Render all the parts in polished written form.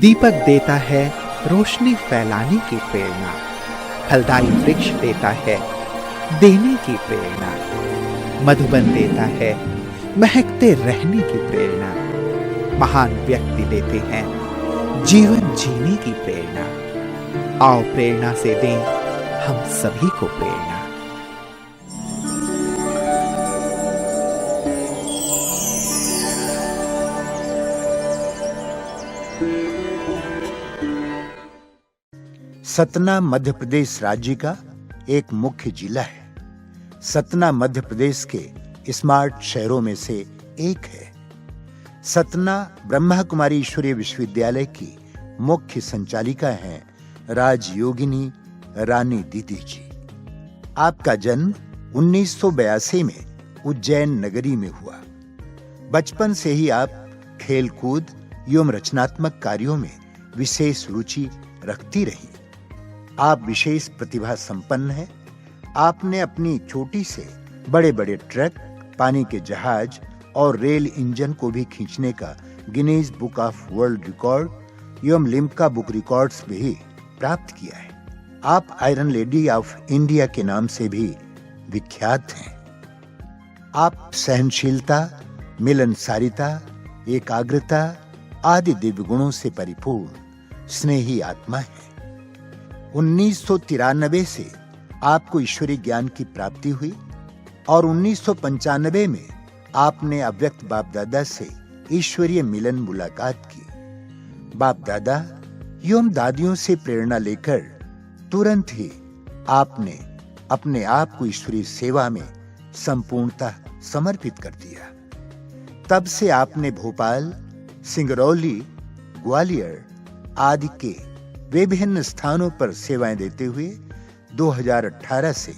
दीपक देता है रोशनी फैलाने की प्रेरणा, फलदायी वृक्ष देता है देने की प्रेरणा, मधुबन देता है महकते रहने की प्रेरणा, महान व्यक्ति देते हैं जीवन जीने की प्रेरणा। आओ प्रेरणा से दें हम सभी को प्रेरणा। सतना मध्य प्रदेश राज्य का एक मुख्य जिला है। सतना मध्य प्रदेश के स्मार्ट शहरों में से एक है। सतना ब्रह्मा कुमारी ईश्वरीय विश्वविद्यालय की मुख्य संचालिका हैं राजयोगिनी रानी दीदी जी। आपका जन्म 1982 में उज्जैन नगरी में हुआ। बचपन से ही आप खेलकूद एवं रचनात्मक कार्यों में विशेष रुचि रखती रही। आप विशेष प्रतिभा संपन्न हैं। आपने अपनी छोटी से बड़े बड़े ट्रक, पानी के जहाज और रेल इंजन को भी खींचने का Guinness book of world record एवं लिम्का बुक रिकॉर्ड्स भी प्राप्त किया है। आप आयरन लेडी ऑफ इंडिया के नाम से भी विख्यात हैं। आप सहनशीलता, मिलनसारिता, एकाग्रता आदि दिव्य गुणों से परिपूर्ण स्नेही आत्मा है। 1993 से आपको ईश्वरीय ज्ञान की प्राप्ति हुई और 1995 में आपने अव्यक्त बाप दादा से ईश्वरीय मिलन मुलाकात की। बाप दादा एवं दादियों से प्रेरणा लेकर तुरंत ही आपने अपने आप को ईश्वरीय सेवा में संपूर्णतः समर्पित कर दिया। तब से आपने भोपाल, सिंगरौली, ग्वालियर आदि के विभिन्न स्थानों पर सेवाएं देते हुए 2018 से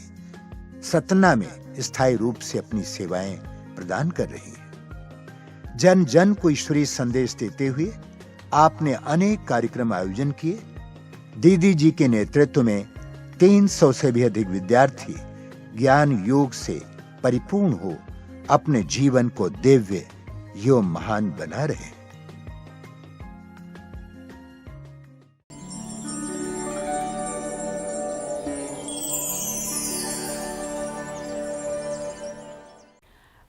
सतना में स्थायी रूप से अपनी सेवाएं प्रदान कर रही हैं। जन जन को ईश्वरीय संदेश देते हुए आपने अनेक कार्यक्रम आयोजन किए। दीदी जी के नेतृत्व में 300 से भी अधिक विद्यार्थी ज्ञान योग से परिपूर्ण हो अपने जीवन को दिव्य एवं महान बना रहे हैं।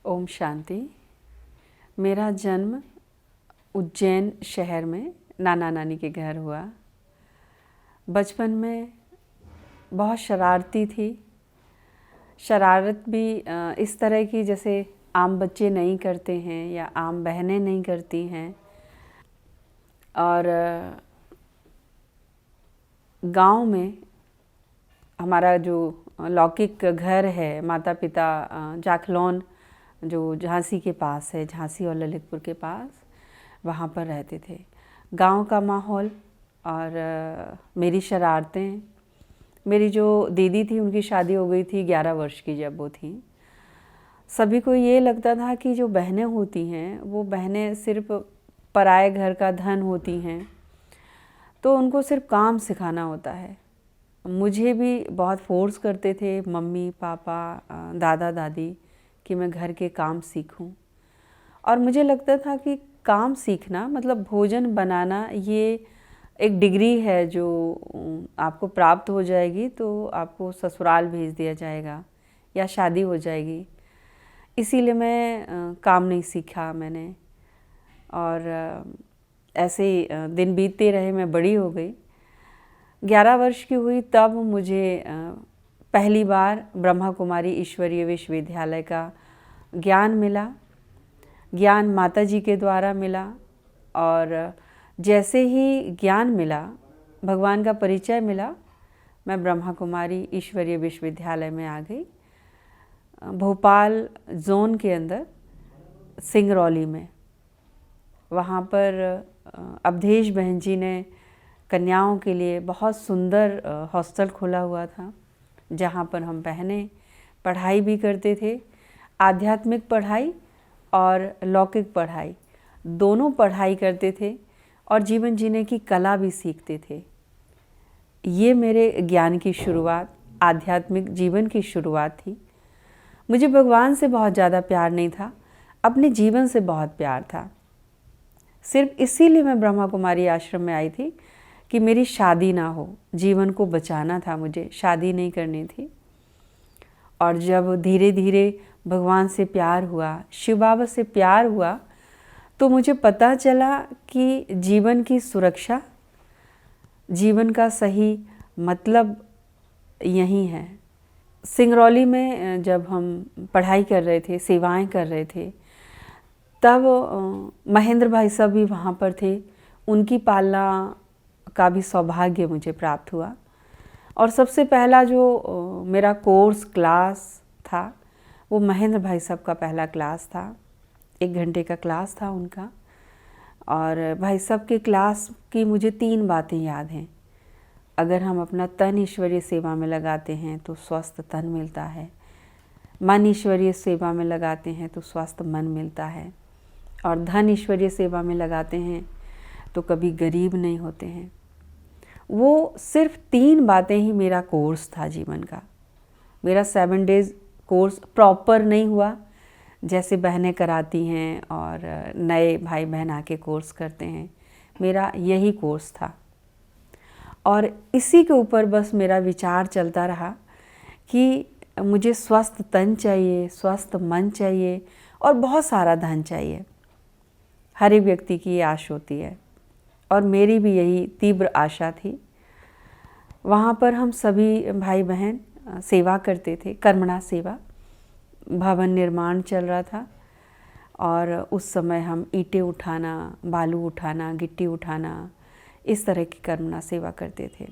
ओम शांति। मेरा जन्म उज्जैन शहर में नाना नानी के घर हुआ। बचपन में बहुत शरारती थी। शरारत भी इस तरह की जैसे आम बच्चे नहीं करते हैं या आम बहनें नहीं करती हैं। और गांव में हमारा जो लौकिक घर है, माता पिता जाखलौन जो झांसी के पास है, झांसी और ललितपुर के पास, वहाँ पर रहते थे। गांव का माहौल और मेरी शरारतें। मेरी जो दीदी थी उनकी शादी हो गई थी 11 वर्ष की जब वो थी। सभी को ये लगता था कि जो बहनें होती हैं वो बहनें सिर्फ पराए घर का धन होती हैं, तो उनको सिर्फ काम सिखाना होता है। मुझे भी बहुत फोर्स करते थे मम्मी पापा, दादा दादी कि मैं घर के काम सीखूं। और मुझे लगता था कि काम सीखना मतलब भोजन बनाना ये एक डिग्री है जो आपको प्राप्त हो जाएगी तो आपको ससुराल भेज दिया जाएगा या शादी हो जाएगी। इसीलिए मैं काम नहीं सीखा मैंने। और ऐसे ही दिन बीतते रहे, मैं बड़ी हो गई। 11 वर्ष की हुई तब मुझे पहली बार ब्रह्मा कुमारी ईश्वरीय विश्वविद्यालय का ज्ञान मिला। ज्ञान माता जी के द्वारा मिला और जैसे ही ज्ञान मिला, भगवान का परिचय मिला, मैं ब्रह्मा कुमारी ईश्वरीय विश्वविद्यालय में आ गई। भोपाल जोन के अंदर सिंगरौली में। वहाँ पर अवधेश बहन जी ने कन्याओं के लिए बहुत सुंदर हॉस्टल खोला हुआ था, जहाँ पर हम बहनें पढ़ाई भी करते थे। आध्यात्मिक पढ़ाई और लौकिक पढ़ाई दोनों पढ़ाई करते थे और जीवन जीने की कला भी सीखते थे। ये मेरे ज्ञान की शुरुआत, आध्यात्मिक जीवन की शुरुआत थी। मुझे भगवान से बहुत ज़्यादा प्यार नहीं था, अपने जीवन से बहुत प्यार था। सिर्फ इसीलिए मैं ब्रह्मा कुमारी आश्रम में आई थी कि मेरी शादी ना हो, जीवन को बचाना था, मुझे शादी नहीं करनी थी। और जब धीरे धीरे भगवान से प्यार हुआ, शिव बाबा से प्यार हुआ, तो मुझे पता चला कि जीवन की सुरक्षा, जीवन का सही मतलब यही है। सिंगरौली में जब हम पढ़ाई कर रहे थे, सेवाएं कर रहे थे, तब महेंद्र भाई साहब भी वहाँ पर थे। उनकी पालना का भी सौभाग्य मुझे प्राप्त हुआ। और सबसे पहला जो मेरा कोर्स क्लास था वो महेंद्र भाई साहब का पहला क्लास था। 1 घंटे का क्लास था उनका। और भाई साहब के क्लास की मुझे 3 बातें याद हैं। अगर हम अपना तन ईश्वरीय सेवा में लगाते हैं तो स्वस्थ तन मिलता है, मन ईश्वरीय सेवा में लगाते हैं तो स्वस्थ मन मिलता है, और धन ईश्वरीय सेवा में लगाते हैं तो कभी गरीब नहीं होते हैं। वो सिर्फ 3 बातें ही मेरा कोर्स था जीवन का। मेरा 7 डेज़ कोर्स प्रॉपर नहीं हुआ, जैसे बहनें कराती हैं और नए भाई बहन आके कोर्स करते हैं। मेरा यही कोर्स था और इसी के ऊपर बस मेरा विचार चलता रहा कि मुझे स्वस्थ तन चाहिए, स्वस्थ मन चाहिए और बहुत सारा धन चाहिए। हर एक व्यक्ति की ये आश होती है और मेरी भी यही तीव्र आशा थी। वहाँ पर हम सभी भाई बहन सेवा करते थे, कर्मणा सेवा। भवन निर्माण चल रहा था और उस समय हम ईंटें उठाना, बालू उठाना, गिट्टी उठाना, इस तरह की कर्मणा सेवा करते थे।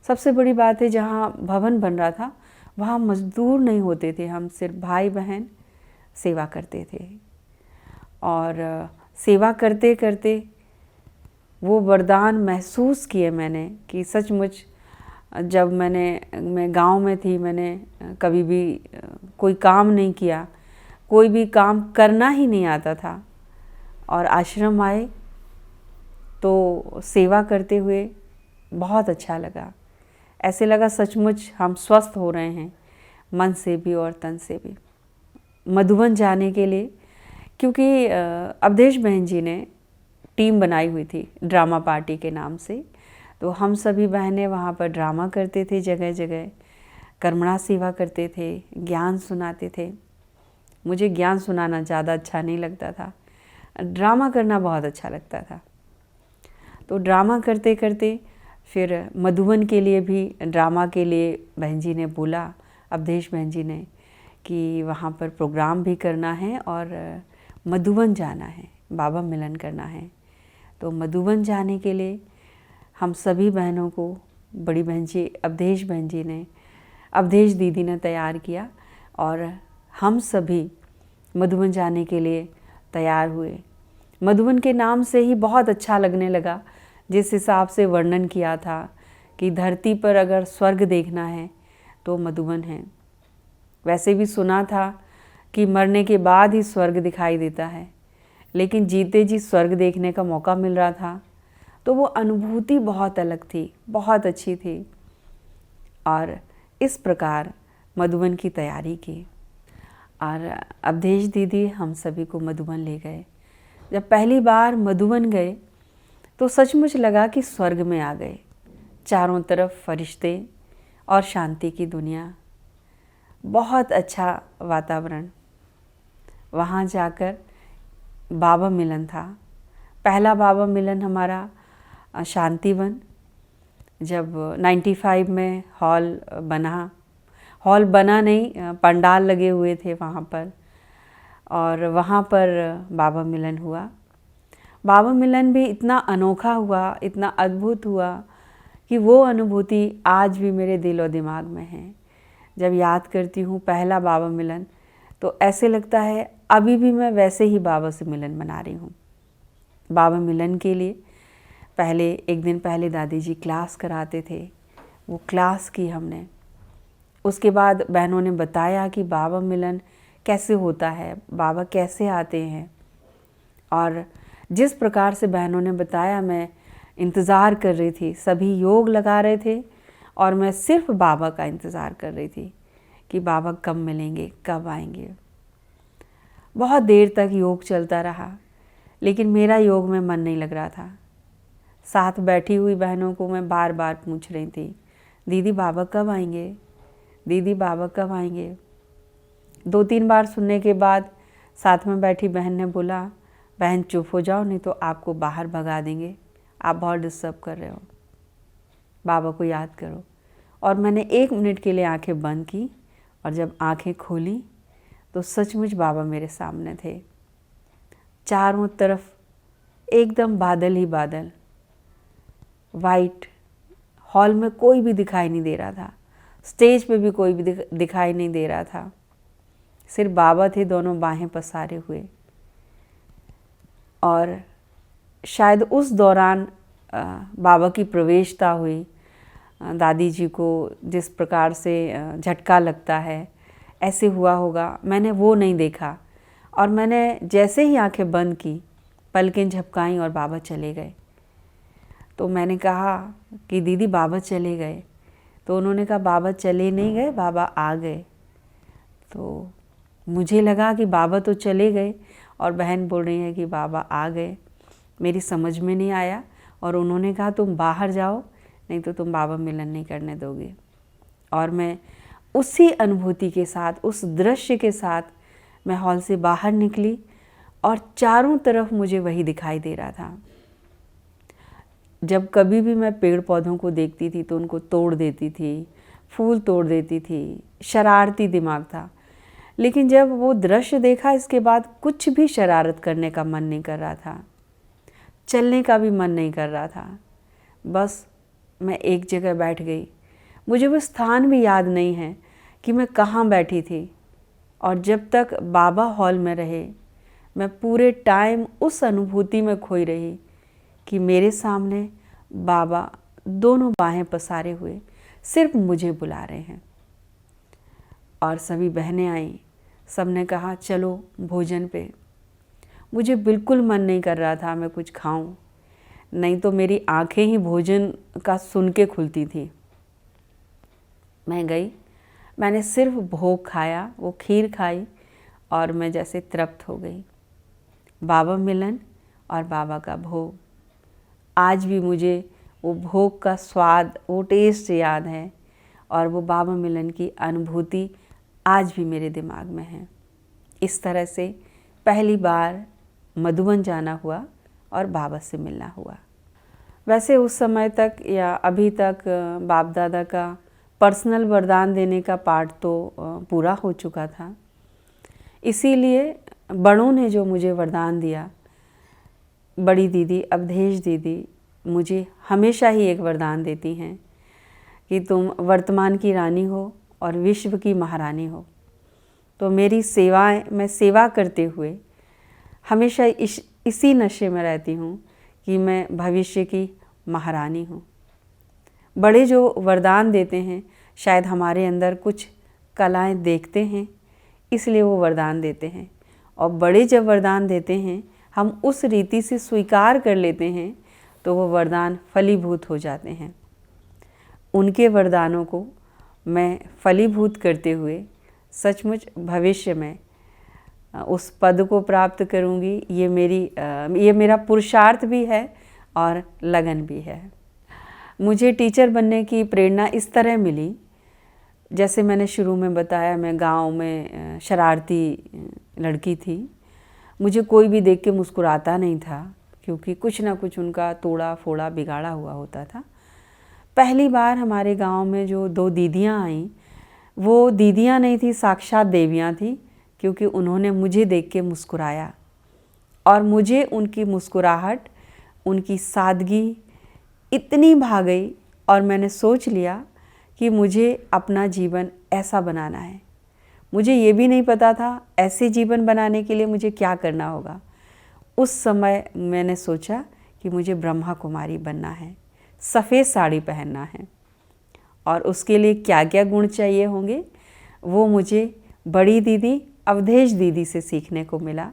सबसे बड़ी बात है, जहाँ भवन बन रहा था वहाँ मजदूर नहीं होते थे, हम सिर्फ भाई बहन सेवा करते थे। और सेवा करते करते वो वरदान महसूस किए मैंने कि सचमुच जब मैं गांव में थी, मैंने कभी भी कोई काम नहीं किया, कोई भी काम करना ही नहीं आता था। और आश्रम आए तो सेवा करते हुए बहुत अच्छा लगा। ऐसे लगा सचमुच हम स्वस्थ हो रहे हैं, मन से भी और तन से भी। मधुबन जाने के लिए, क्योंकि अवधेश बहन जी ने टीम बनाई हुई थी ड्रामा पार्टी के नाम से, तो हम सभी बहनें वहाँ पर ड्रामा करते थे, जगह जगह कर्मणा सेवा करते थे, ज्ञान सुनाते थे। मुझे ज्ञान सुनाना ज़्यादा अच्छा नहीं लगता था, ड्रामा करना बहुत अच्छा लगता था। तो ड्रामा करते करते फिर मधुबन के लिए भी, ड्रामा के लिए बहन जी ने बोला, अवधेश बहन जी ने, कि वहाँ पर प्रोग्राम भी करना है और मधुबन जाना है, बाबा मिलन करना है। तो मधुबन जाने के लिए हम सभी बहनों को बड़ी बहन जी अवधेश बहन जी ने, अवधेश दीदी ने तैयार किया और हम सभी मधुबन जाने के लिए तैयार हुए। मधुबन के नाम से ही बहुत अच्छा लगने लगा। जिस हिसाब से वर्णन किया था कि धरती पर अगर स्वर्ग देखना है तो मधुबन है। वैसे भी सुना था कि मरने के बाद ही स्वर्ग दिखाई देता है, लेकिन जीते जी स्वर्ग देखने का मौका मिल रहा था तो वो अनुभूति बहुत अलग थी, बहुत अच्छी थी। और इस प्रकार मधुबन की तैयारी की और अवधेश दीदी हम सभी को मधुबन ले गए। जब पहली बार मधुबन गए तो सचमुच लगा कि स्वर्ग में आ गए। चारों तरफ फरिश्ते और शांति की दुनिया, बहुत अच्छा वातावरण। वहाँ जाकर बाबा मिलन था। पहला बाबा मिलन हमारा शांतिवन, जब 95 में हॉल बना नहीं, पंडाल लगे हुए थे वहाँ पर, और वहाँ पर बाबा मिलन हुआ। बाबा मिलन भी इतना अनोखा हुआ, इतना अद्भुत हुआ कि वो अनुभूति आज भी मेरे दिल और दिमाग में है। जब याद करती हूँ पहला बाबा मिलन तो ऐसे लगता है अभी भी मैं वैसे ही बाबा से मिलन मना रही हूँ। बाबा मिलन के लिए एक दिन पहले दादी जी क्लास कराते थे, वो क्लास की हमने। उसके बाद बहनों ने बताया कि बाबा मिलन कैसे होता है, बाबा कैसे आते हैं, और जिस प्रकार से बहनों ने बताया मैं इंतज़ार कर रही थी। सभी योग लगा रहे थे और मैं सिर्फ बाबा का इंतज़ार कर रही थी कि बाबा कब मिलेंगे, कब आएंगे। बहुत देर तक योग चलता रहा, लेकिन मेरा योग में मन नहीं लग रहा था। साथ बैठी हुई बहनों को मैं बार बार पूछ रही थी, दीदी बाबा कब आएंगे, दीदी बाबा कब आएंगे। 2-3 बार सुनने के बाद साथ में बैठी बहन ने बोला, बहन चुप हो जाओ नहीं तो आपको बाहर भगा देंगे, आप बहुत डिस्टर्ब कर रहे हो, बाबा को याद करो। और मैंने 1 मिनट के लिए आंखें बंद की और जब आंखें खोली तो सचमुच बाबा मेरे सामने थे। चारों तरफ एकदम बादल ही बादल, वाइट। हॉल में कोई भी दिखाई नहीं दे रहा था, स्टेज पे भी कोई भी दिखाई नहीं दे रहा था, सिर्फ बाबा थे दोनों बाहें पसारे हुए। और शायद उस दौरान बाबा की प्रवेशता हुई। दादी जी को जिस प्रकार से झटका लगता है ऐसे हुआ होगा, मैंने वो नहीं देखा। और मैंने जैसे ही आंखें बंद की, पलकें झपकाईं और बाबा चले गए। तो मैंने कहा कि दीदी बाबा चले गए। तो उन्होंने कहा बाबा चले नहीं गए, बाबा आ गए। तो मुझे लगा कि बाबा तो चले गए और बहन बोल रही है कि बाबा आ गए। मेरी समझ में नहीं आया और उन्होंने कहा तुम बाहर जाओ नहीं तो तुम बाबा मिलन नहीं करने दोगे। और मैं उसी अनुभूति के साथ, उस दृश्य के साथ मैं हॉल से बाहर निकली और चारों तरफ मुझे वही दिखाई दे रहा था। जब कभी भी मैं पेड़ पौधों को देखती थी तो उनको तोड़ देती थी, फूल तोड़ देती थी, शरारती दिमाग था। लेकिन जब वो दृश्य देखा इसके बाद कुछ भी शरारत करने का मन नहीं कर रहा था, चलने का भी मन नहीं कर रहा था। बस मैं एक जगह बैठ गई। मुझे वो स्थान भी याद नहीं है कि मैं कहाँ बैठी थी। और जब तक बाबा हॉल में रहे मैं पूरे टाइम उस अनुभूति में खोई रही कि मेरे सामने बाबा दोनों बाहें पसारे हुए सिर्फ मुझे बुला रहे हैं। और सभी बहनें आईं, सब ने कहा चलो भोजन पे। मुझे बिल्कुल मन नहीं कर रहा था मैं कुछ खाऊं, नहीं तो मेरी आंखें ही भोजन का सुन के खुलती थी। मैं गई, मैंने सिर्फ भोग खाया, वो खीर खाई और मैं जैसे तृप्त हो गई। बाबा मिलन और बाबा का भोग, आज भी मुझे वो भोग का स्वाद, वो टेस्ट याद है और वो बाबा मिलन की अनुभूति आज भी मेरे दिमाग में है। इस तरह से पहली बार मधुबन जाना हुआ और बाबा से मिलना हुआ। वैसे उस समय तक या अभी तक बाप दादा का पर्सनल वरदान देने का पार्ट तो पूरा हो चुका था। इसीलिए बड़ों ने जो मुझे वरदान दिया, बड़ी दीदी अवधेश दीदी मुझे हमेशा ही एक वरदान देती हैं कि तुम वर्तमान की रानी हो और विश्व की महारानी हो। तो मेरी सेवाएं, मैं सेवा करते हुए हमेशा इसी नशे में रहती हूँ कि मैं भविष्य की महारानी हूँ। बड़े जो वरदान देते हैं शायद हमारे अंदर कुछ कलाएं देखते हैं, इसलिए वो वरदान देते हैं। और बड़े जब वरदान देते हैं हम उस रीति से स्वीकार कर लेते हैं तो वो वरदान फलीभूत हो जाते हैं। उनके वरदानों को मैं फलीभूत करते हुए सचमुच भविष्य में उस पद को प्राप्त करूंगी। ये मेरा पुरुषार्थ भी है और लगन भी है। मुझे टीचर बनने की प्रेरणा इस तरह मिली, जैसे मैंने शुरू में बताया, मैं गांव में शरारती लड़की थी। मुझे कोई भी देख के मुस्कुराता नहीं था क्योंकि कुछ ना कुछ उनका तोड़ा फोड़ा बिगाड़ा हुआ होता था। पहली बार हमारे गांव में जो 2 दीदियां आईं, वो दीदियां नहीं थी, साक्षात देवियां थी, क्योंकि उन्होंने मुझे देख के मुस्कुराया और मुझे उनकी मुस्कुराहट, उनकी सादगी इतनी भा गई और मैंने सोच लिया कि मुझे अपना जीवन ऐसा बनाना है। मुझे ये भी नहीं पता था ऐसे जीवन बनाने के लिए मुझे क्या करना होगा। उस समय मैंने सोचा कि मुझे ब्रह्मा कुमारी बनना है, सफ़ेद साड़ी पहनना है और उसके लिए क्या क्या गुण चाहिए होंगे वो मुझे बड़ी दीदी अवधेश दीदी से सीखने को मिला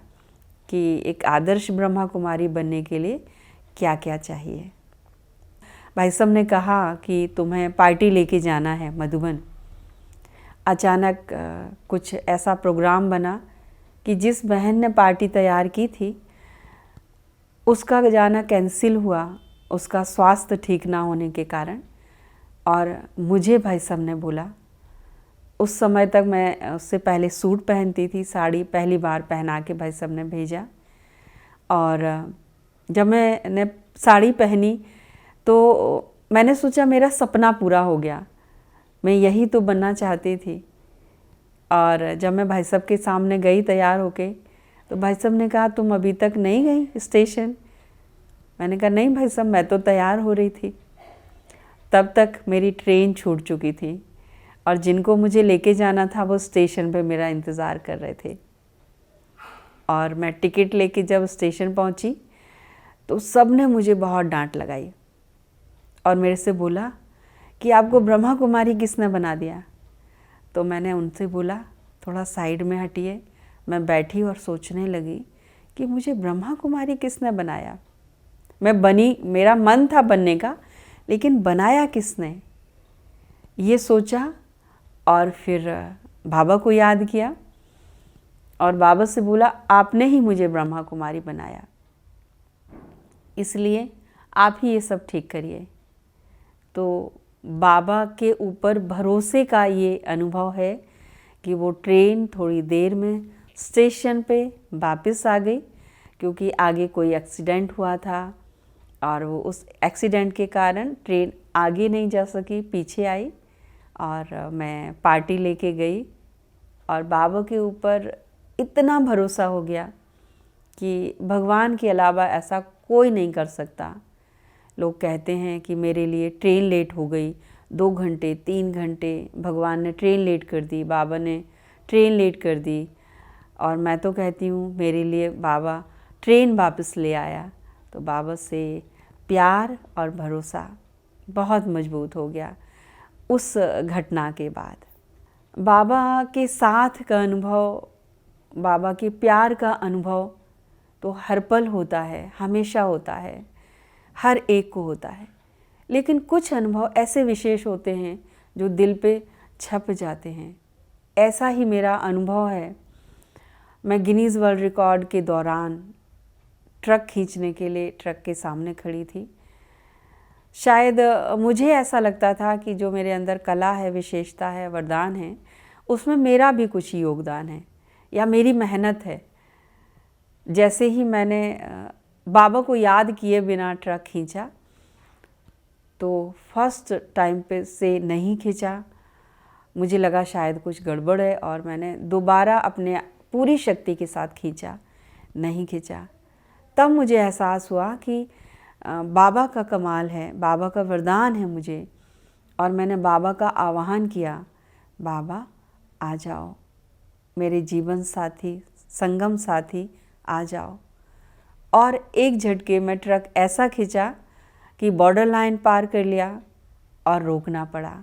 कि एक आदर्श ब्रह्मा कुमारी बनने के लिए क्या क्या चाहिए। भाई साहब ने कहा कि तुम्हें पार्टी लेके जाना है मधुबन। अचानक कुछ ऐसा प्रोग्राम बना कि जिस बहन ने पार्टी तैयार की थी उसका जाना कैंसिल हुआ, उसका स्वास्थ्य ठीक ना होने के कारण। और मुझे भाई साहब ने बोला, उस समय तक मैं उससे पहले सूट पहनती थी, साड़ी पहली बार पहना के भाई साहब ने भेजा। और जब मैंने साड़ी पहनी तो मैंने सोचा मेरा सपना पूरा हो गया, मैं यही तो बनना चाहती थी। और जब मैं भाई साहब के सामने गई तैयार होके, तो भाई साहब ने कहा तुम अभी तक नहीं गई स्टेशन? मैंने कहा नहीं भाई साहब, मैं तो तैयार हो रही थी। तब तक मेरी ट्रेन छूट चुकी थी और जिनको मुझे लेके जाना था वो स्टेशन पे मेरा इंतज़ार कर रहे थे। और मैं टिकट लेके जब स्टेशन पहुंची तो सब ने मुझे बहुत डांट लगाई और मेरे से बोला कि आपको ब्रह्मा कुमारी किसने बना दिया? तो मैंने उनसे बोला थोड़ा साइड में हटिए। मैं बैठी और सोचने लगी कि मुझे ब्रह्मा कुमारी किसने बनाया। मैं बनी, मेरा मन था बनने का, लेकिन बनाया किसने, ये सोचा। और फिर बाबा को याद किया और बाबा से बोला आपने ही मुझे ब्रह्मा कुमारी बनाया, इसलिए आप ही ये सब ठीक करिए। तो बाबा के ऊपर भरोसे का ये अनुभव है कि वो ट्रेन थोड़ी देर में स्टेशन पे वापस आ गई, क्योंकि आगे कोई एक्सीडेंट हुआ था और वो उस एक्सीडेंट के कारण ट्रेन आगे नहीं जा सकी, पीछे आई। और मैं पार्टी लेके गई और बाबा के ऊपर इतना भरोसा हो गया कि भगवान के अलावा ऐसा कोई नहीं कर सकता। लोग कहते हैं कि मेरे लिए ट्रेन लेट हो गई, 2 घंटे 3 घंटे भगवान ने ट्रेन लेट कर दी, बाबा ने ट्रेन लेट कर दी। और मैं तो कहती हूँ मेरे लिए बाबा ट्रेन वापस ले आया। तो बाबा से प्यार और भरोसा बहुत मजबूत हो गया उस घटना के बाद। बाबा के साथ का अनुभव, बाबा के प्यार का अनुभव तो हर पल होता है, हमेशा होता है, हर एक को होता है। लेकिन कुछ अनुभव ऐसे विशेष होते हैं जो दिल पे छप जाते हैं। ऐसा ही मेरा अनुभव है। मैं गिनीज़ वर्ल्ड रिकॉर्ड के दौरान ट्रक खींचने के लिए ट्रक के सामने खड़ी थी। शायद मुझे ऐसा लगता था कि जो मेरे अंदर कला है, विशेषता है, वरदान है, उसमें मेरा भी कुछ योगदान है या मेरी मेहनत है। जैसे ही मैंने बाबा को याद किए बिना ट्रक खींचा तो फर्स्ट टाइम पे से नहीं खींचा। मुझे लगा शायद कुछ गड़बड़ है और मैंने दोबारा अपने पूरी शक्ति के साथ खींचा, नहीं खींचा। तब मुझे एहसास हुआ कि बाबा का कमाल है, बाबा का वरदान है मुझे। और मैंने बाबा का आह्वान किया, बाबा आ जाओ, मेरे जीवन साथी, संगम साथी आ जाओ। और एक झटके में ट्रक ऐसा खींचा कि बॉर्डर लाइन पार कर लिया और रोकना पड़ा।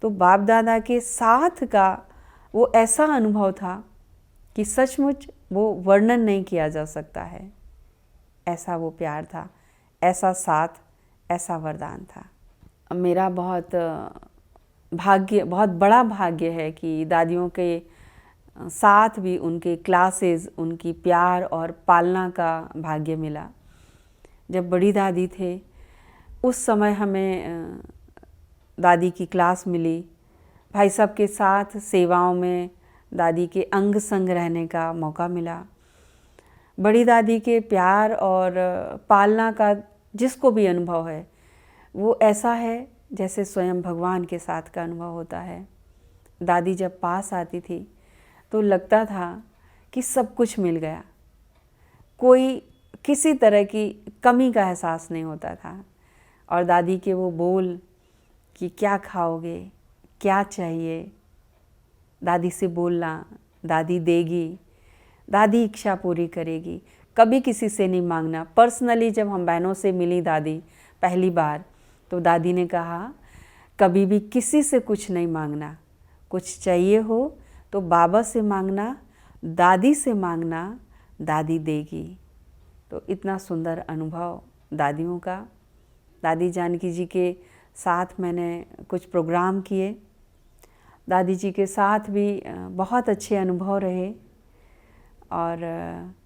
तो बाप दादा के साथ का वो ऐसा अनुभव था कि सचमुच वो वर्णन नहीं किया जा सकता है। ऐसा वो प्यार था, ऐसा साथ, ऐसा वरदान था। मेरा बहुत बड़ा भाग्य है कि दादियों के साथ भी उनके क्लासेस, उनकी प्यार और पालना का भाग्य मिला। जब बड़ी दादी थे उस समय हमें दादी की क्लास मिली। भाई साहब के साथ सेवाओं में दादी के अंग संग रहने का मौका मिला। बड़ी दादी के प्यार और पालना का जिसको भी अनुभव है वो ऐसा है जैसे स्वयं भगवान के साथ का अनुभव होता है। दादी जब पास आती थी तो लगता था कि सब कुछ मिल गया, कोई किसी तरह की कमी का एहसास नहीं होता था। और दादी के वो बोल कि क्या खाओगे, क्या चाहिए, दादी से बोलना, दादी देगी, दादी इच्छा पूरी करेगी, कभी किसी से नहीं मांगना। पर्सनली जब हम बहनों से मिली दादी पहली बार तो दादी ने कहा कभी भी किसी से कुछ नहीं मांगना, कुछ चाहिए हो तो बाबा से मांगना, दादी से मांगना, दादी देगी। तो इतना सुंदर अनुभव दादियों का। दादी जानकी जी के साथ मैंने कुछ प्रोग्राम किए। दादी जी के साथ भी बहुत अच्छे अनुभव रहे। और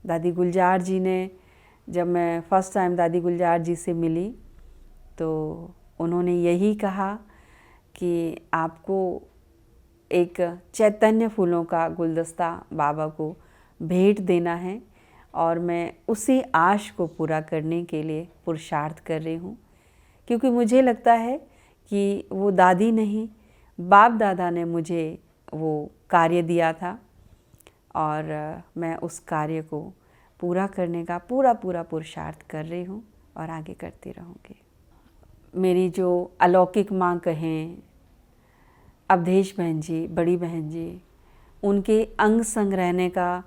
दादी गुलजार जी ने जब मैं फर्स्ट टाइम दादी गुलजार जी से मिली तो उन्होंने यही कहा कि आपको एक चैतन्य फूलों का गुलदस्ता बाबा को भेंट देना है और मैं उसी आश को पूरा करने के लिए पुरुषार्थ कर रही हूँ, क्योंकि मुझे लगता है कि वो दादी नहीं, बाप दादा ने मुझे वो कार्य दिया था और मैं उस कार्य को पूरा करने का पूरा पुरुषार्थ कर रही हूँ और आगे करती रहूँगी। मेरी जो अलौकिक माँ कहें, अवधेश बहन जी, बड़ी बहन जी, उनके अंग संग रहने का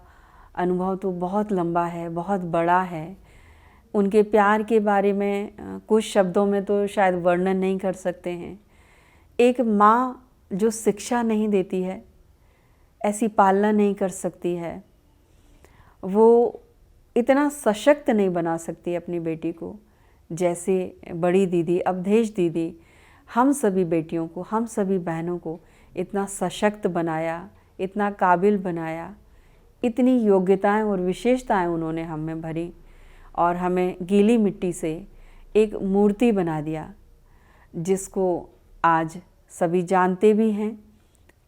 अनुभव तो बहुत लंबा है, बहुत बड़ा है। उनके प्यार के बारे में कुछ शब्दों में तो शायद वर्णन नहीं कर सकते हैं। एक माँ जो शिक्षा नहीं देती है, ऐसी पालना नहीं कर सकती है, वो इतना सशक्त नहीं बना सकती अपनी बेटी को जैसे बड़ी दीदी अवधेश दीदी हम सभी बेटियों को, हम सभी बहनों को इतना सशक्त बनाया, इतना काबिल बनाया, इतनी योग्यताएं और विशेषताएं उन्होंने हम में भरी और हमें गीली मिट्टी से एक मूर्ति बना दिया जिसको आज सभी जानते भी हैं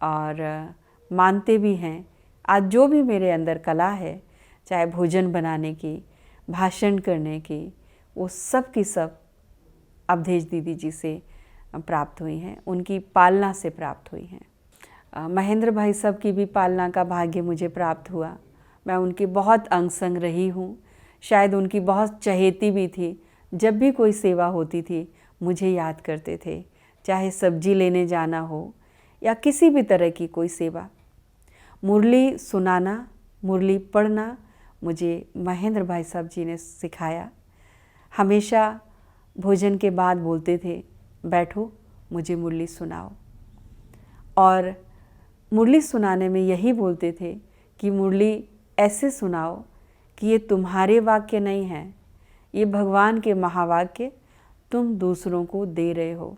और मानते भी हैं। आज जो भी मेरे अंदर कला है, चाहे भोजन बनाने की, भाषण करने की, वो सब की सब अवधेश दीदी जी से प्राप्त हुई हैं, उनकी पालना से प्राप्त हुई हैं। महेंद्र भाई साहब की भी पालना का भाग्य मुझे प्राप्त हुआ। मैं उनकी बहुत अंग संग रही हूँ, शायद उनकी बहुत चहेती भी थी। जब भी कोई सेवा होती थी मुझे याद करते थे, चाहे सब्जी लेने जाना हो या किसी भी तरह की कोई सेवा। मुरली सुनाना, मुरली पढ़ना मुझे महेंद्र भाई साहब जी ने सिखाया। हमेशा भोजन के बाद बोलते थे, बैठो मुझे मुरली सुनाओ। और मुरली सुनाने में यही बोलते थे कि मुरली ऐसे सुनाओ कि ये तुम्हारे वाक्य नहीं हैं, ये भगवान के महावाक्य तुम दूसरों को दे रहे हो।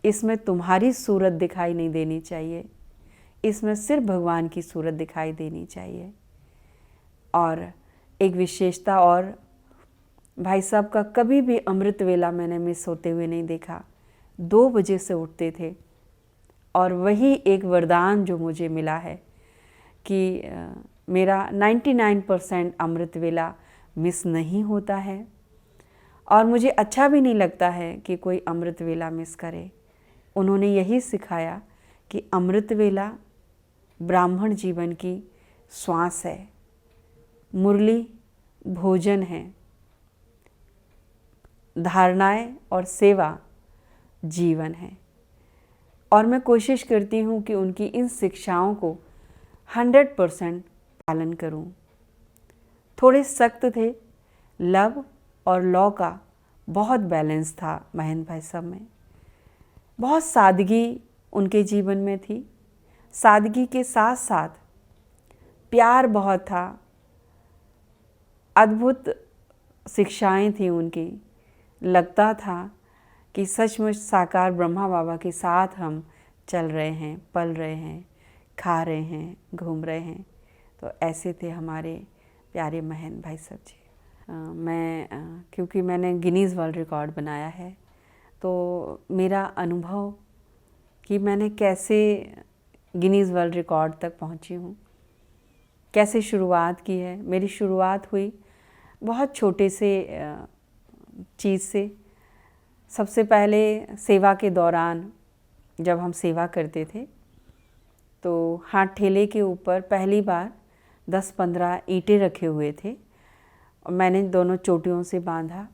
इसमें तुम्हारी सूरत दिखाई नहीं देनी चाहिए, इसमें सिर्फ भगवान की सूरत दिखाई देनी चाहिए। और एक विशेषता और, भाई साहब का कभी भी अमृत वेला मैंने मिस होते हुए नहीं देखा। 2 बजे से उठते थे और वही एक वरदान जो मुझे मिला है कि मेरा 99% अमृत वेला मिस नहीं होता है और मुझे अच्छा भी नहीं लगता है कि कोई अमृत वेला मिस करे। उन्होंने यही सिखाया कि अमृत वेला ब्राह्मण जीवन की श्वास है, मुरली भोजन है, धारणाएं और सेवा जीवन है। और मैं कोशिश करती हूँ कि उनकी इन शिक्षाओं को 100% पालन करूँ। थोड़े सख्त थे, लव और लॉ का बहुत बैलेंस था महेंद्र भाई साहब में। बहुत सादगी उनके जीवन में थी, सादगी के साथ साथ प्यार बहुत था। अद्भुत शिक्षाएं थी उनकी। लगता था कि सचमुच साकार ब्रह्मा बाबा के साथ हम चल रहे हैं, पल रहे हैं, खा रहे हैं, घूम रहे हैं। तो ऐसे थे हमारे प्यारे महेंद्र भाई साहब जी। क्योंकि मैंने गिनीज़ वर्ल्ड रिकॉर्ड बनाया है, तो मेरा अनुभव कि मैंने कैसे गिनीज़ वर्ल्ड रिकॉर्ड तक पहुंची हूँ, कैसे शुरुआत की है। मेरी शुरुआत हुई बहुत छोटे से चीज़ से। सबसे पहले सेवा के दौरान जब हम सेवा करते थे तो हाथ ठेले के ऊपर पहली बार 10-15 ईंटें रखे हुए थे और मैंने दोनों चोटियों से बांधा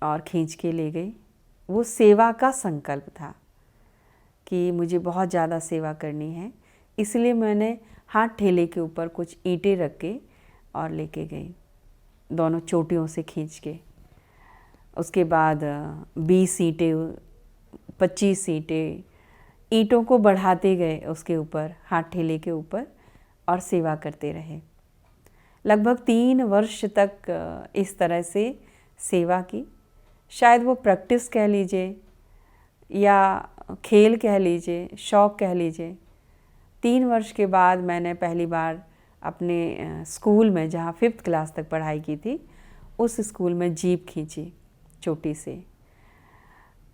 और खींच के ले गई। वो सेवा का संकल्प था कि मुझे बहुत ज़्यादा सेवा करनी है, इसलिए मैंने हाथ ठेले के ऊपर कुछ ईंटें रख के और लेके गई, दोनों चोटियों से खींच के। उसके बाद 20 ईंटें, 25 ईंटें, ईंटों को बढ़ाते गए उसके ऊपर, हाथ ठेले के ऊपर, और सेवा करते रहे। लगभग 3 वर्ष तक इस तरह से सेवा की। शायद वो प्रैक्टिस कह लीजिए या खेल कह लीजिए, शौक़ कह लीजिए। 3 वर्ष के बाद मैंने पहली बार अपने स्कूल में, जहाँ 5th क्लास तक पढ़ाई की थी, उस स्कूल में जीप खींची चोटी से।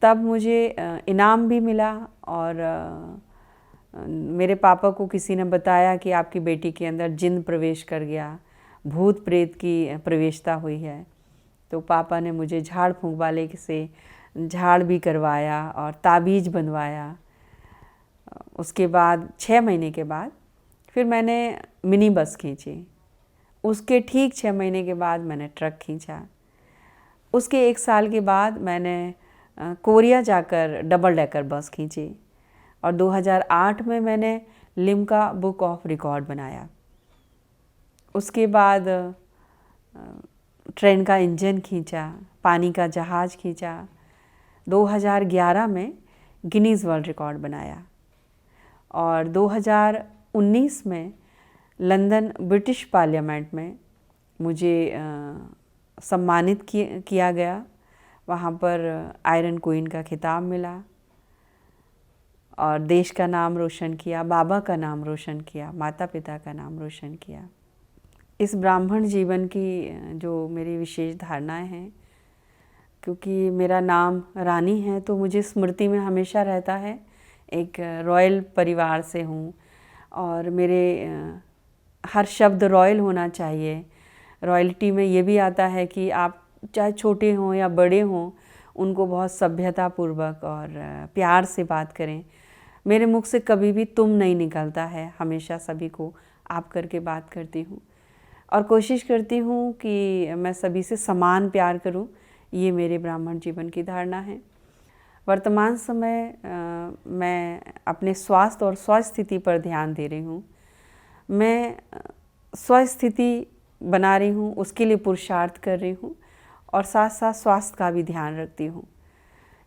तब मुझे इनाम भी मिला और मेरे पापा को किसी ने बताया कि आपकी बेटी के अंदर जिन्न प्रवेश कर गया, भूत प्रेत की प्रवेशता हुई है। तो पापा ने मुझे झाड़ फूंक वाले से झाड़ भी करवाया और ताबीज़ बनवाया। उसके बाद 6 महीने के बाद फिर मैंने मिनी बस खींची। उसके ठीक 6 महीने के बाद मैंने ट्रक खींचा। उसके 1 साल के बाद मैंने कोरिया जाकर डबल डेकर बस खींची और 2008 में मैंने लिम्का बुक ऑफ रिकॉर्ड बनाया। उसके बाद ट्रेन का इंजन खींचा, पानी का जहाज़ खींचा। 2011 में गिनीज़ वर्ल्ड रिकॉर्ड बनाया और 2019 में लंदन ब्रिटिश पार्लियामेंट में मुझे सम्मानित किया गया। वहाँ पर आयरन क्वीन का खिताब मिला और देश का नाम रोशन किया, बाबा का नाम रोशन किया, माता पिता का नाम रोशन किया। इस ब्राह्मण जीवन की जो मेरी विशेष धारणाएं हैं, क्योंकि मेरा नाम रानी है तो मुझे स्मृति में हमेशा रहता है। एक रॉयल परिवार से हूँ और मेरे हर शब्द रॉयल होना चाहिए। रॉयल्टी में ये भी आता है कि आप चाहे छोटे हों या बड़े हों, उनको बहुत सभ्यतापूर्वक और प्यार से बात करें। मेरे मुख से कभी भी तुम नहीं निकलता है, हमेशा सभी को आप करके बात करती हूँ और कोशिश करती हूँ कि मैं सभी से समान प्यार करूँ। ये मेरे ब्राह्मण जीवन की धारणा है। वर्तमान समय मैं अपने स्वास्थ्य और स्वस्थिति पर ध्यान दे रही हूँ। मैं स्वस्थिति बना रही हूँ, उसके लिए पुरुषार्थ कर रही हूँ और साथ साथ स्वास्थ्य का भी ध्यान रखती हूँ,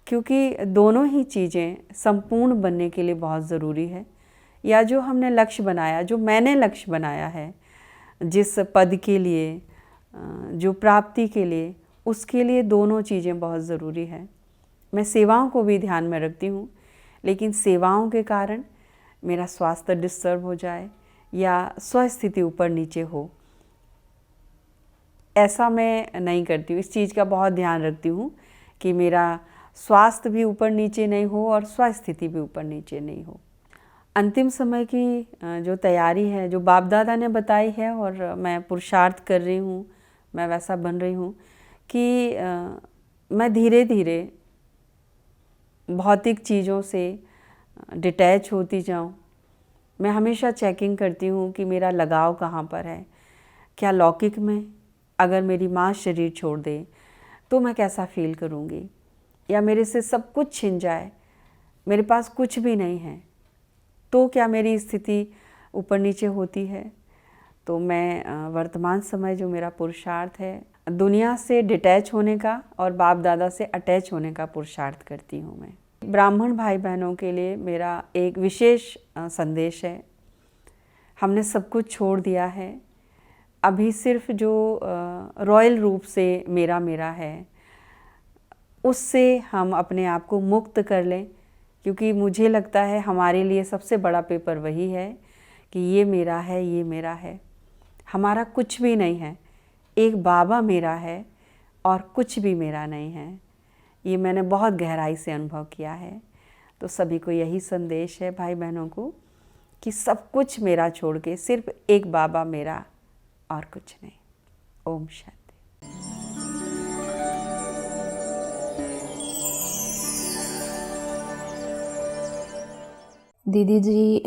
क्योंकि दोनों ही चीज़ें संपूर्ण बनने के लिए बहुत ज़रूरी है। या जो हमने लक्ष्य बनाया, जो मैंने लक्ष्य बनाया है, जिस पद के लिए, जो प्राप्ति के लिए, उसके लिए दोनों चीज़ें बहुत ज़रूरी है। मैं सेवाओं को भी ध्यान में रखती हूँ, लेकिन सेवाओं के कारण मेरा स्वास्थ्य डिस्टर्ब हो जाए या स्वस्थिति ऊपर नीचे हो, ऐसा मैं नहीं करती हूँ। इस चीज़ का बहुत ध्यान रखती हूँ कि मेरा स्वास्थ्य भी ऊपर नीचे नहीं हो और स्वस्थिति भी ऊपर नीचे नहीं हो। अंतिम समय की जो तैयारी है, जो बाप दादा ने बताई है और मैं पुरुषार्थ कर रही हूँ, मैं वैसा बन रही हूँ कि मैं धीरे धीरे भौतिक चीज़ों से डिटैच होती जाऊँ। मैं हमेशा चेकिंग करती हूँ कि मेरा लगाव कहाँ पर है। क्या लौकिक में अगर मेरी माँ शरीर छोड़ दे तो मैं कैसा फील करूँगी, या मेरे से सब कुछ छिन जाए, मेरे पास कुछ भी नहीं है, तो क्या मेरी स्थिति ऊपर नीचे होती है। तो मैं वर्तमान समय जो मेरा पुरुषार्थ है, दुनिया से डिटैच होने का और बाप दादा से अटैच होने का पुरुषार्थ करती हूँ। मैं ब्राह्मण भाई बहनों के लिए मेरा एक विशेष संदेश है। हमने सब कुछ छोड़ दिया है, अभी सिर्फ जो रॉयल रूप से मेरा मेरा है, उससे हम अपने आप को मुक्त कर लें, क्योंकि मुझे लगता है हमारे लिए सबसे बड़ा पेपर वही है कि ये मेरा है, ये मेरा है। हमारा कुछ भी नहीं है, एक बाबा मेरा है और कुछ भी मेरा नहीं है। ये मैंने बहुत गहराई से अनुभव किया है। तो सभी को यही संदेश है भाई बहनों को कि सब कुछ मेरा छोड़ के सिर्फ एक बाबा मेरा और कुछ नहीं। ओम शांति। दीदी जी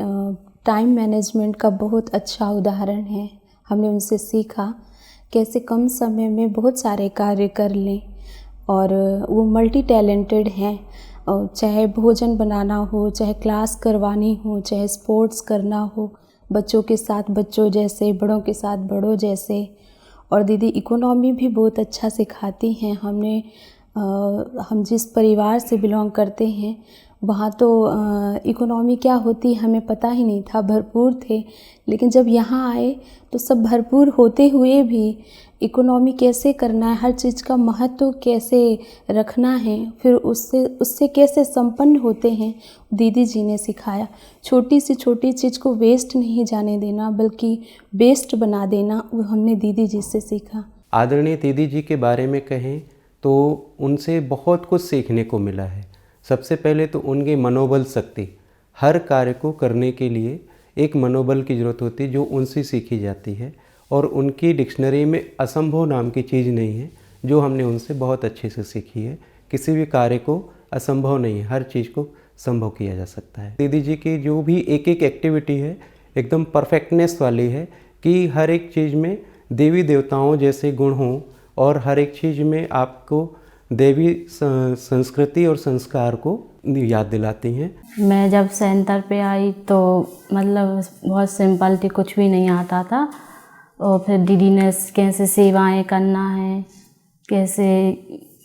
टाइम मैनेजमेंट का बहुत अच्छा उदाहरण है। हमने उनसे सीखा कैसे कम समय में बहुत सारे कार्य कर लें, और वो मल्टी टैलेंटेड हैं। और चाहे भोजन बनाना हो, चाहे क्लास करवानी हो, चाहे स्पोर्ट्स करना हो, बच्चों के साथ बच्चों जैसे, बड़ों के साथ बड़ों जैसे। और दीदी इकोनॉमी भी बहुत अच्छा सिखाती हैं। हम जिस परिवार से बिलोंग करते हैं वहाँ तो इकोनॉमी क्या होती हमें पता ही नहीं था, भरपूर थे। लेकिन जब यहाँ आए तो सब भरपूर होते हुए भी इकोनॉमी कैसे करना है, हर चीज़ का महत्व कैसे रखना है, फिर उससे कैसे संपन्न होते हैं, दीदी जी ने सिखाया। छोटी सी छोटी चीज़ को वेस्ट नहीं जाने देना, बल्कि बेस्ट बना देना, वो हमने दीदी जी से सीखा। आदरणीय दीदी जी के बारे में कहें तो उनसे बहुत कुछ सीखने को मिला है। सबसे पहले तो उनके मनोबल शक्ति, हर कार्य को करने के लिए एक मनोबल की ज़रूरत होती है जो उनसे सीखी जाती है, और उनकी डिक्शनरी में असंभव नाम की चीज़ नहीं है जो हमने उनसे बहुत अच्छे से सीखी है। किसी भी कार्य को असंभव नहीं है, हर चीज़ को संभव किया जा सकता है। दीदी जी की जो भी एक एक एक्टिविटी है एकदम परफेक्टनेस वाली है कि हर एक चीज़ में देवी देवताओं जैसे गुण हों और हर एक चीज़ में आपको देवी संस्कृति और संस्कार को याद दिलाती हैं। मैं जब सेंटर पे आई तो मतलब बहुत सिंपल थी, कुछ भी नहीं आता था। और फिर दीदी ने कैसे सेवाएं करना है, कैसे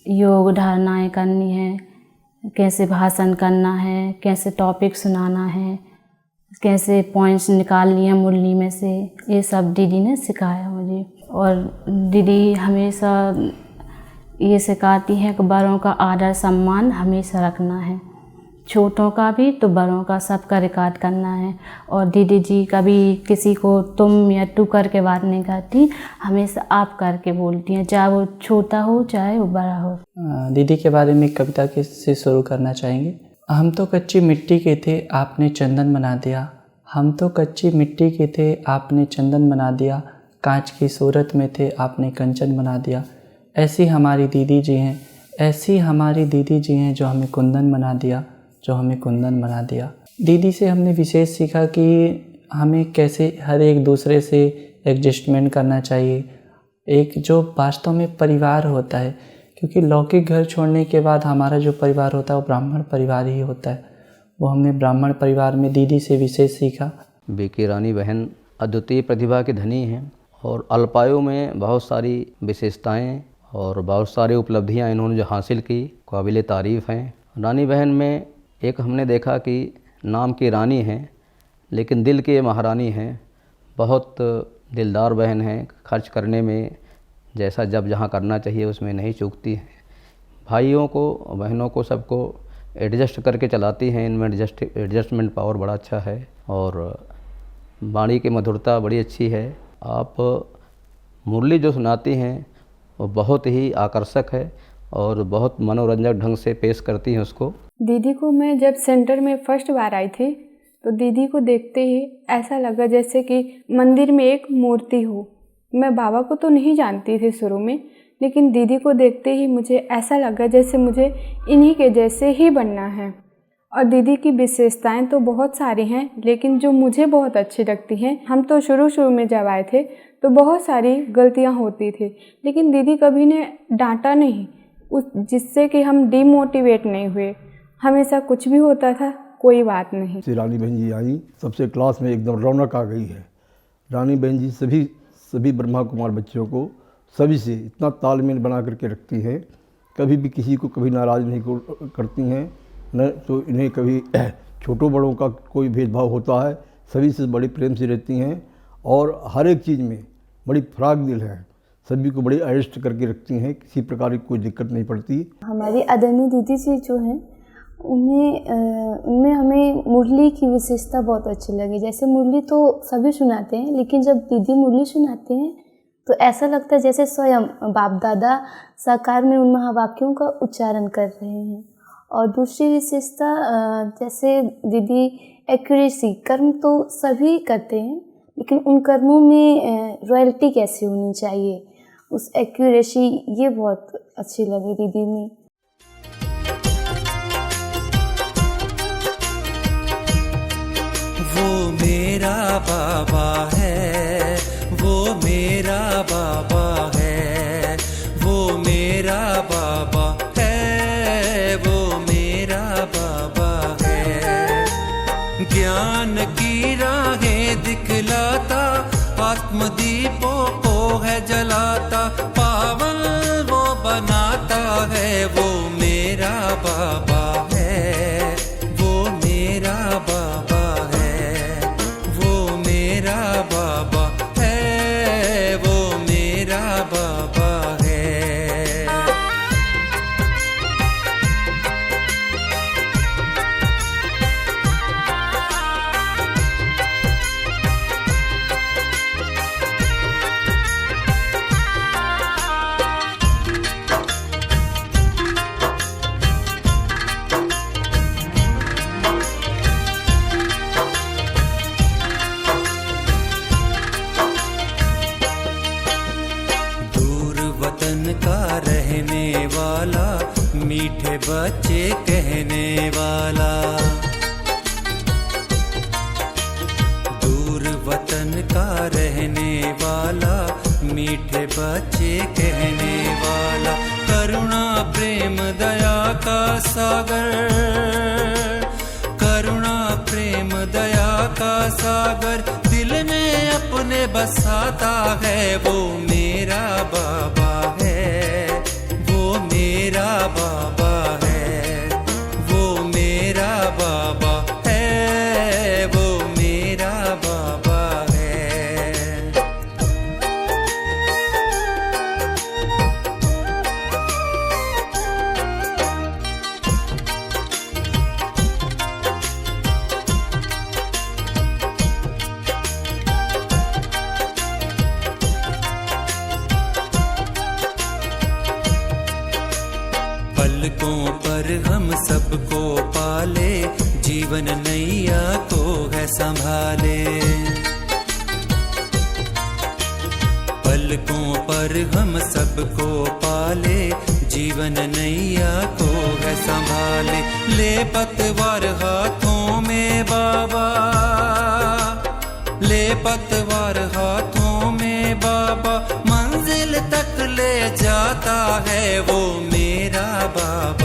योग धारणाएं करनी है, कैसे भाषण करना है, कैसे टॉपिक सुनाना है, कैसे पॉइंट्स निकालनी है मुरली में से, ये सब दीदी ने सिखाया मुझे। और दीदी हमेशा ये सिखाती हैं कि बड़ों का आदर सम्मान हमेशा रखना है, छोटों का भी तो बड़ों का, सबका रिकॉर्ड करना है। और दीदी जी कभी किसी को तुम या तू करके बात नहीं करती, हमेशा आप करके बोलती हैं, चाहे वो छोटा हो चाहे वो बड़ा हो। दीदी के बारे में कविता से शुरू करना चाहेंगे। हम तो कच्ची मिट्टी के थे, आपने चंदन बना दिया। हम तो कच्ची मिट्टी के थे, आपने चंदन बना दिया। कांच की सूरत में थे, आपने कंचन बना दिया। ऐसी हमारी दीदी जी हैं, ऐसी हमारी दीदी जी हैं जो हमें कुंदन बना दिया, जो हमें कुंदन बना दिया। दीदी से हमने विशेष सीखा कि हमें कैसे हर एक दूसरे से एडजस्टमेंट करना चाहिए, एक जो वास्तव में परिवार होता है, क्योंकि लौकिक घर छोड़ने के बाद हमारा जो परिवार होता है वो ब्राह्मण परिवार ही होता है। वो हमने ब्राह्मण परिवार में दीदी से विशेष सीखा। बीके रानी बहन अद्वितीय प्रतिभा के धनी हैं और अल्पायु में बहुत सारी विशेषताएं और बहुत सारी उपलब्धियां इन्होंने जो हासिल की, काबिल तारीफ़ हैं। रानी बहन में एक हमने देखा कि नाम की रानी हैं लेकिन दिल की महारानी हैं। बहुत दिलदार बहन हैं, खर्च करने में जैसा जब जहाँ करना चाहिए उसमें नहीं चूकती हैं। भाइयों को बहनों को सबको एडजस्ट करके चलाती हैं, इनमें एडजस्टमेंट पावर बड़ा अच्छा है और वाणी की मधुरता बड़ी अच्छी है। आप मुरली जो सुनाती हैं वो बहुत ही आकर्षक है और बहुत मनोरंजक ढंग से पेश करती हैं उसको। दीदी को मैं जब सेंटर में फर्स्ट बार आई थी तो दीदी को देखते ही ऐसा लगा जैसे कि मंदिर में एक मूर्ति हो। मैं बाबा को तो नहीं जानती थी शुरू में, लेकिन दीदी को देखते ही मुझे ऐसा लगा जैसे मुझे इन्हीं के जैसे ही बनना है। और दीदी की विशेषताएं तो बहुत सारी हैं, लेकिन जो मुझे बहुत अच्छी लगती हैं, हम तो शुरू में जब आए थे तो बहुत सारी गलतियां होती थी, लेकिन दीदी कभी ने डांटा नहीं, जिससे कि हम डिमोटिवेट नहीं हुए। हमेशा कुछ भी होता था, कोई बात नहीं। रानी बहन जी आई, सबसे क्लास में एकदम रौनक आ गई है। रानी बहन जी सभी ब्रह्मा कुमार बच्चों को सभी से इतना तालमेल बना करके रखती हैं, कभी भी किसी को कभी नाराज़ नहीं करती हैं, न तो इन्हें कभी छोटों बड़ों का कोई भेदभाव होता है, सभी से बड़े प्रेम से रहती हैं और हर एक चीज़ में बड़ी फराक दिल है, सभी को बड़ी एडजस्ट करके रखती हैं, किसी प्रकार की कोई दिक्कत नहीं पड़ती। हमारी आदरणीय दीदी जी जो हैं उनमें हमें मुरली की विशेषता बहुत अच्छी लगी। जैसे मुरली तो सभी सुनाते हैं, लेकिन जब दीदी मुरली सुनाते हैं तो ऐसा लगता है जैसे स्वयं बाप दादा साकार में उन महावाक्यों का उच्चारण कर रहे हैं। और दूसरी विशेषता जैसे दीदी एक्यूरेसी, कर्म तो सभी करते हैं, लेकिन उन कर्मों में रॉयल्टी कैसी होनी चाहिए, उस एक्यूरेसी ये बहुत अच्छी लगी दीदी में। वो मेरा बाबा है, वो मेरा बाबा है, वो मेरा बाबा है, वो मेरा बाबा है। ज्ञान की राहें दिखलाता, आत्मदीपों को है जलाता, पावन वो बनाता है, वो मेरा बाबा है, वो मेरा बाबा है, वो मेरा बाबा है, वो मेरा बाबा है। बच्चे कहने वाला, दूर वतन का रहने वाला, मीठे बच्चे कहने वाला, करुणा प्रेम दया का सागर, करुणा प्रेम दया का सागर दिल में अपने बसाता है। वो मेरा बाबा है, वो मेरा बाबा है, वो मेरा बाबा है, वो मेरा बाबा है। पलकों पर हम सबको पाले, जीवन नैया को है संभाले। पलकों पर हम सबको पाले, जीवन नैया को है संभाले। ले पतवार हाथों में बाबा, ले पतवार हाथों में बाबा, मंजिल तक ले जाता है। वो मेरा बाबा